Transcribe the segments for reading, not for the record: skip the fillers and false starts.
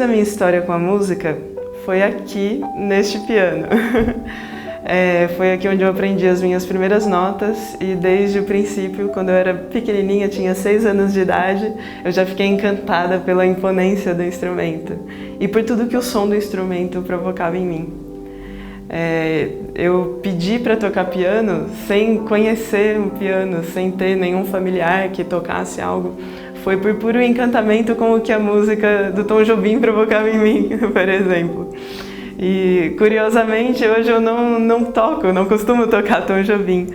da minha história com a música foi aqui, neste piano. Foi aqui onde eu aprendi as minhas primeiras notas e desde o princípio, quando eu era pequenininha, tinha 6 anos de idade, eu já fiquei encantada pela imponência do instrumento e por tudo que o som do instrumento provocava em mim. Eu pedi para tocar piano sem conhecer um piano, sem ter nenhum familiar que tocasse algo. Foi por puro encantamento com o que a música do Tom Jobim provocava em mim, por exemplo. E, curiosamente, hoje eu não costumo tocar Tom Jobim.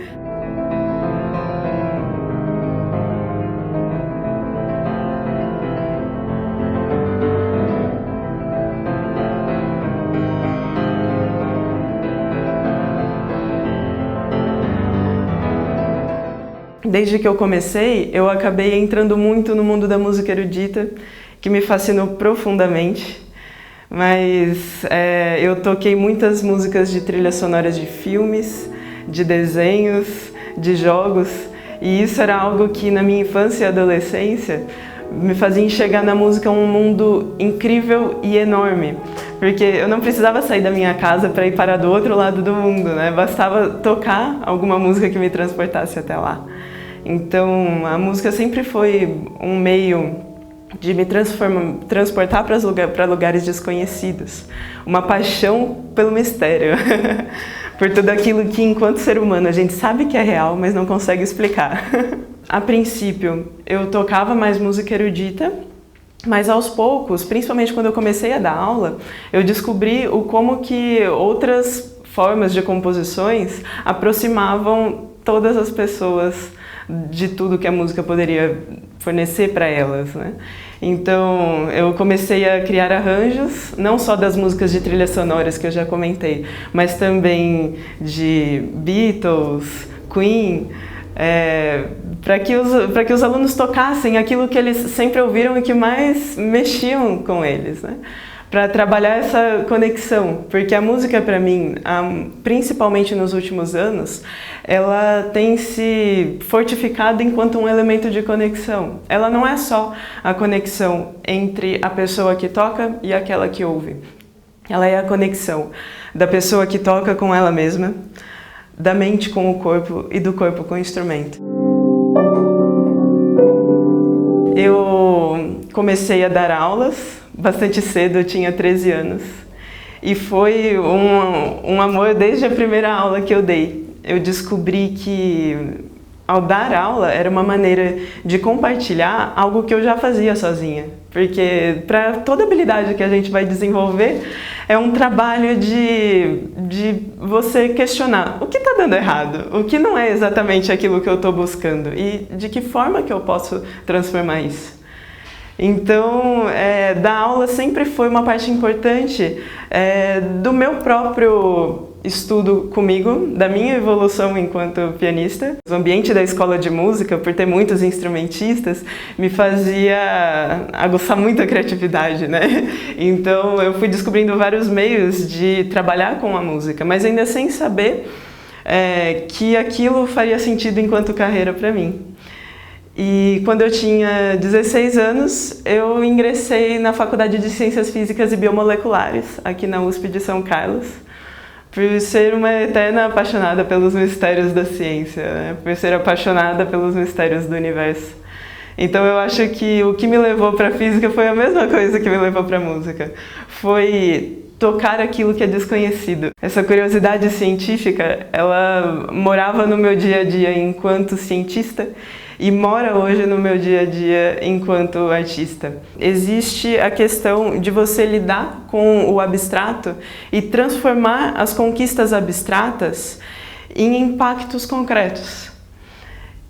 Desde que eu comecei, eu acabei entrando muito no mundo da música erudita, que me fascinou profundamente. Mas eu toquei muitas músicas de trilhas sonoras de filmes, de desenhos, de jogos, e isso era algo que na minha infância e adolescência me fazia enxergar na música um mundo incrível e enorme, porque eu não precisava sair da minha casa para ir parar do outro lado do mundo, né? Bastava tocar alguma música que me transportasse até lá. Então a música sempre foi um meio de me transportar para lugares desconhecidos. Uma paixão pelo mistério, por tudo aquilo que, enquanto ser humano, a gente sabe que é real, mas não consegue explicar. A princípio, eu tocava mais música erudita, mas aos poucos, principalmente quando eu comecei a dar aula, eu descobri como que outras formas de composições aproximavam todas as pessoas de tudo que a música poderia fornecer para elas, né? Então eu comecei a criar arranjos, não só das músicas de trilhas sonoras que eu já comentei, mas também de Beatles, Queen, para que os alunos tocassem aquilo que eles sempre ouviram e que mais mexiam com eles, né? Para trabalhar essa conexão, porque a música para mim, principalmente nos últimos anos, ela tem se fortificado enquanto um elemento de conexão. Ela não é só a conexão entre a pessoa que toca e aquela que ouve. Ela é a conexão da pessoa que toca com ela mesma, da mente com o corpo e do corpo com o instrumento. Eu comecei a dar aulas bastante cedo, eu tinha 13 anos. E foi um amor desde a primeira aula que eu dei. Eu descobri que ao dar aula era uma maneira de compartilhar algo que eu já fazia sozinha. Porque para toda habilidade que a gente vai desenvolver, é um trabalho de você questionar o que está dando errado, o que não é exatamente aquilo que eu estou buscando e de que forma que eu posso transformar isso. Então, dar aula sempre foi uma parte importante do meu próprio estudo comigo, da minha evolução enquanto pianista. O ambiente da escola de música, por ter muitos instrumentistas, me fazia aguçar muito a criatividade, né? Então, eu fui descobrindo vários meios de trabalhar com a música, mas ainda sem saber que aquilo faria sentido enquanto carreira para mim. E quando eu tinha 16 anos, eu ingressei na Faculdade de Ciências Físicas e Biomoleculares, aqui na USP de São Carlos, por ser uma eterna apaixonada pelos mistérios da ciência, né? Por ser apaixonada pelos mistérios do universo. Então eu acho que o que me levou para a física foi a mesma coisa que me levou para a música. Foi tocar aquilo que é desconhecido. Essa curiosidade científica, ela morava no meu dia a dia enquanto cientista, e mora hoje no meu dia a dia enquanto artista. Existe a questão de você lidar com o abstrato e transformar as conquistas abstratas em impactos concretos.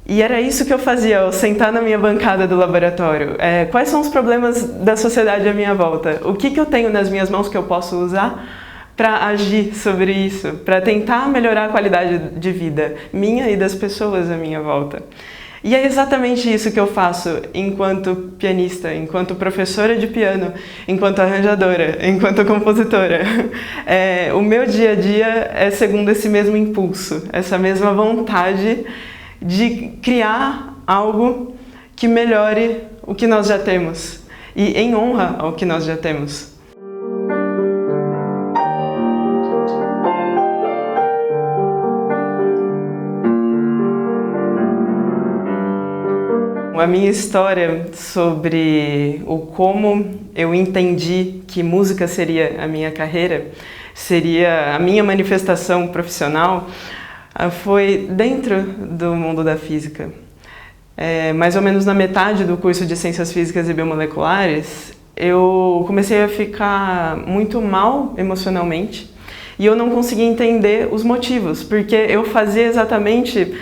E era isso que eu fazia ao sentar na minha bancada do laboratório. Quais são os problemas da sociedade à minha volta? O que eu tenho nas minhas mãos que eu posso usar para agir sobre isso, para tentar melhorar a qualidade de vida minha e das pessoas à minha volta? E é exatamente isso que eu faço enquanto pianista, enquanto professora de piano, enquanto arranjadora, enquanto compositora. O meu dia a dia é segundo esse mesmo impulso, essa mesma vontade de criar algo que melhore o que nós já temos e em honra ao que nós já temos. A minha história sobre o como eu entendi que música seria a minha carreira, seria a minha manifestação profissional, foi dentro do mundo da física. Mais ou menos na metade do curso de Ciências Físicas e Biomoleculares, eu comecei a ficar muito mal emocionalmente e eu não conseguia entender os motivos, porque eu fazia exatamente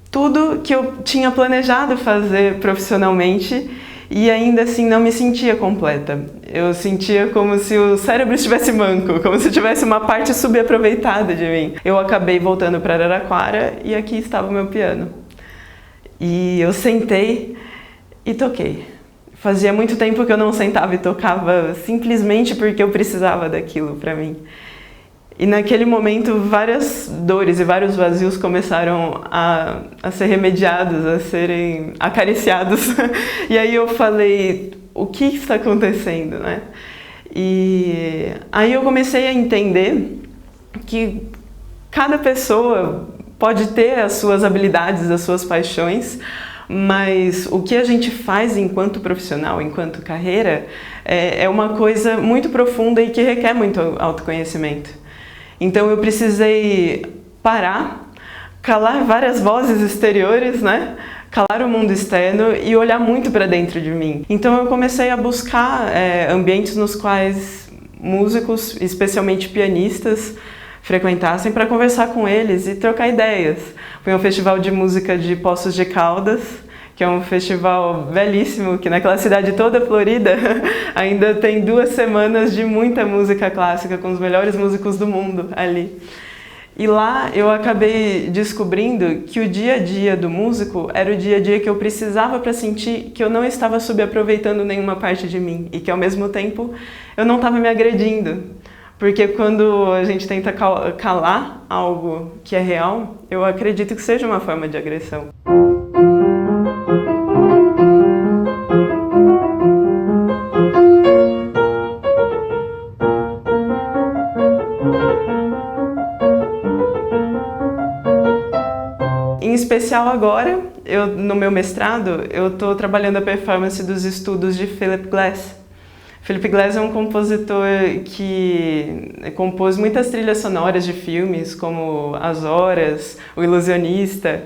tudo que eu tinha planejado fazer profissionalmente e ainda assim não me sentia completa. Eu sentia como se o cérebro estivesse manco, como se tivesse uma parte subaproveitada de mim. Eu acabei voltando para Araraquara e aqui estava o meu piano. E eu sentei e toquei. Fazia muito tempo que eu não sentava e tocava simplesmente porque eu precisava daquilo para mim. E naquele momento várias dores e vários vazios começaram a ser remediados, a serem acariciados. E aí eu falei, o que está acontecendo, né? E aí eu comecei a entender que cada pessoa pode ter as suas habilidades, as suas paixões, mas o que a gente faz enquanto profissional, enquanto carreira, é uma coisa muito profunda e que requer muito autoconhecimento. Então eu precisei parar, calar várias vozes exteriores, né? Calar o mundo externo e olhar muito para dentro de mim. Então eu comecei a buscar ambientes nos quais músicos, especialmente pianistas, frequentassem para conversar com eles e trocar ideias. Foi um festival de música de Poços de Caldas, que é um festival belíssimo, que naquela cidade toda florida ainda tem 2 semanas de muita música clássica com os melhores músicos do mundo ali. E lá eu acabei descobrindo que o dia a dia do músico era o dia a dia que eu precisava para sentir que eu não estava subaproveitando nenhuma parte de mim e que ao mesmo tempo eu não estava me agredindo. Porque quando a gente tenta calar algo que é real, eu acredito que seja uma forma de agressão. Em especial agora, no meu mestrado, eu estou trabalhando a performance dos estudos de Philip Glass. Philip Glass é um compositor que compôs muitas trilhas sonoras de filmes, como As Horas, O Ilusionista.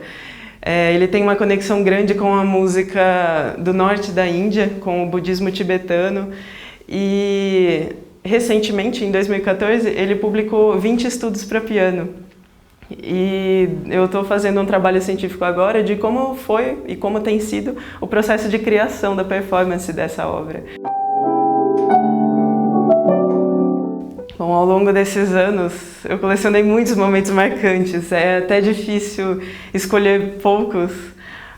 Ele tem uma conexão grande com a música do norte da Índia, com o budismo tibetano. E, recentemente, em 2014, ele publicou 20 estudos para piano. E eu estou fazendo um trabalho científico agora de como foi e como tem sido o processo de criação da performance dessa obra. Bom, ao longo desses anos, eu colecionei muitos momentos marcantes. É até difícil escolher poucos,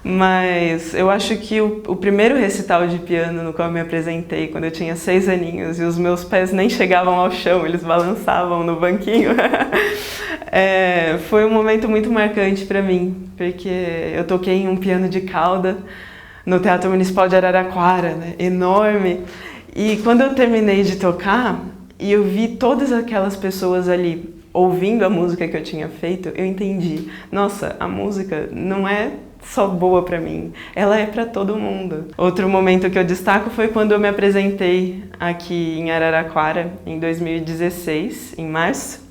mas eu acho que o primeiro recital de piano no qual eu me apresentei, quando eu tinha 6 aninhos, e os meus pés nem chegavam ao chão, eles balançavam no banquinho, foi um momento muito marcante para mim, porque eu toquei em um piano de cauda no Teatro Municipal de Araraquara, né, enorme, e quando eu terminei de tocar, e eu vi todas aquelas pessoas ali ouvindo a música que eu tinha feito, eu entendi, nossa, a música não é só boa para mim, ela é para todo mundo. Outro momento que eu destaco foi quando eu me apresentei aqui em Araraquara, em 2016, em março,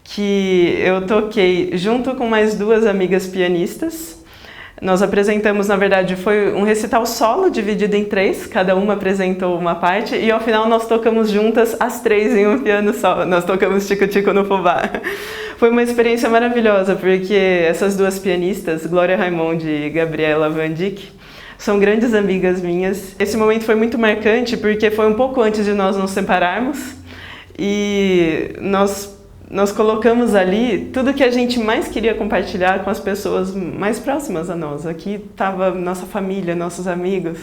que eu toquei junto com mais 2 amigas pianistas. Nós apresentamos, na verdade, foi um recital solo dividido em 3, cada uma apresentou uma parte e ao final nós tocamos juntas as 3 em um piano só, nós tocamos Tico Tico no Fubá. Foi uma experiência maravilhosa, porque essas 2 pianistas, Glória Raimondi e Gabriela Van Dyck, são grandes amigas minhas. Esse momento foi muito marcante porque foi um pouco antes de nós nos separarmos e nós colocamos ali tudo que a gente mais queria compartilhar com as pessoas mais próximas a nós. Aqui estava nossa família, nossos amigos.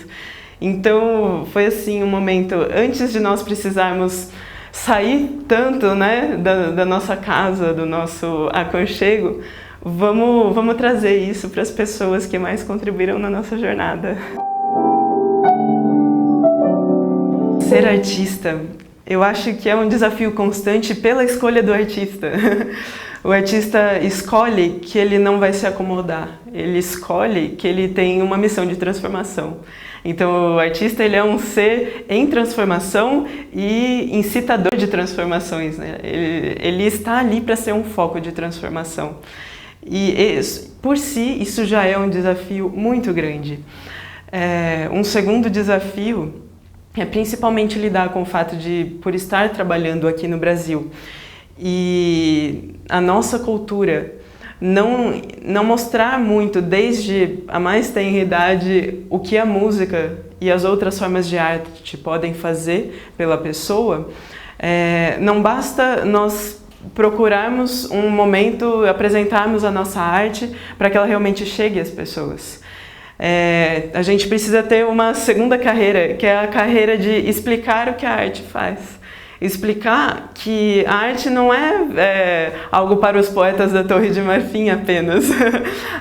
Então foi assim um momento antes de nós precisarmos sair tanto, né, da nossa casa, do nosso aconchego. Vamos trazer isso para as pessoas que mais contribuíram na nossa jornada. Ser artista, eu acho que é um desafio constante pela escolha do artista. O artista escolhe que ele não vai se acomodar, ele escolhe que ele tem uma missão de transformação. Então o artista ele é um ser em transformação e incitador de transformações, né? Ele está ali para ser um foco de transformação. E por si isso já é um desafio muito grande. Um segundo desafio é principalmente lidar com o fato de, por estar trabalhando aqui no Brasil, e a nossa cultura não mostrar muito, desde a mais tenra idade, o que a música e as outras formas de arte podem fazer pela pessoa, não basta nós procurarmos um momento, apresentarmos a nossa arte para que ela realmente chegue às pessoas. A gente precisa ter uma segunda carreira, que é a carreira de explicar o que a arte faz. Explicar que a arte não é algo para os poetas da Torre de Marfim apenas.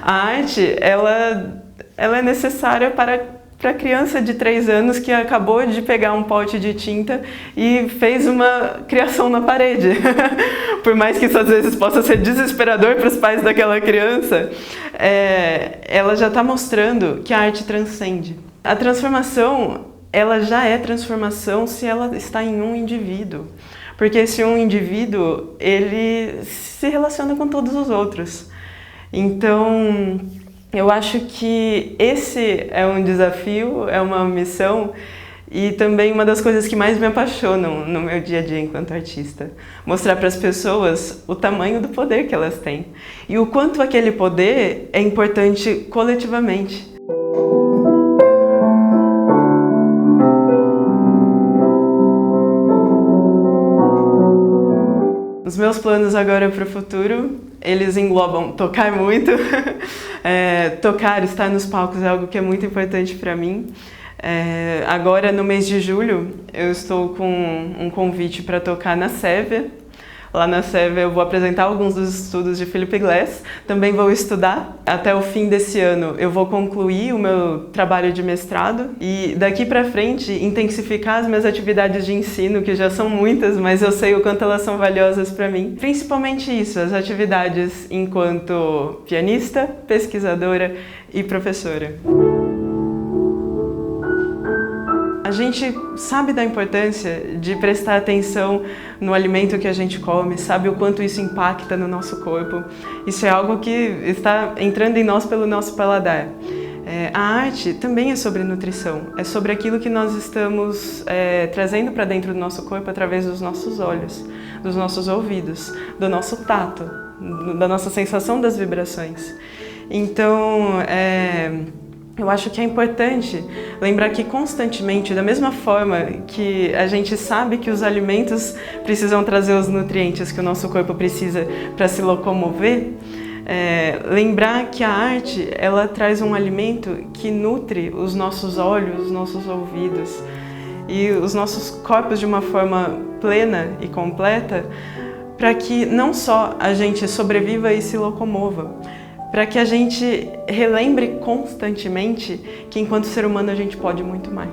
A arte, ela é necessária para a criança de 3 anos que acabou de pegar um pote de tinta e fez uma criação na parede. Por mais que isso às vezes possa ser desesperador para os pais daquela criança, ela já está mostrando que a arte transcende. A transformação, ela já é transformação se ela está em um indivíduo. Porque esse um indivíduo, ele se relaciona com todos os outros. Então, eu acho que esse é um desafio, é uma missão e também uma das coisas que mais me apaixonam no meu dia a dia enquanto artista. Mostrar para as pessoas o tamanho do poder que elas têm e o quanto aquele poder é importante coletivamente. Os meus planos agora para o futuro, eles englobam tocar muito. Tocar, estar nos palcos é algo que é muito importante para mim. Agora, no mês de julho, eu estou com um convite para tocar na Sérvia. Lá na Sérvia eu vou apresentar alguns dos estudos de Philip Glass, também vou estudar. Até o fim desse ano eu vou concluir o meu trabalho de mestrado e daqui para frente intensificar as minhas atividades de ensino, que já são muitas, mas eu sei o quanto elas são valiosas para mim. Principalmente isso, as atividades enquanto pianista, pesquisadora e professora. A gente sabe da importância de prestar atenção no alimento que a gente come, sabe o quanto isso impacta no nosso corpo. Isso é algo que está entrando em nós pelo nosso paladar. A arte também é sobre nutrição, é sobre aquilo que nós estamos trazendo para dentro do nosso corpo através dos nossos olhos, dos nossos ouvidos, do nosso tato, da nossa sensação das vibrações. Então, eu acho que é importante lembrar que constantemente, da mesma forma que a gente sabe que os alimentos precisam trazer os nutrientes que o nosso corpo precisa para se locomover, lembrar que a arte, ela traz um alimento que nutre os nossos olhos, os nossos ouvidos e os nossos corpos de uma forma plena e completa, para que não só a gente sobreviva e se locomova, para que a gente relembre constantemente que enquanto ser humano a gente pode muito mais.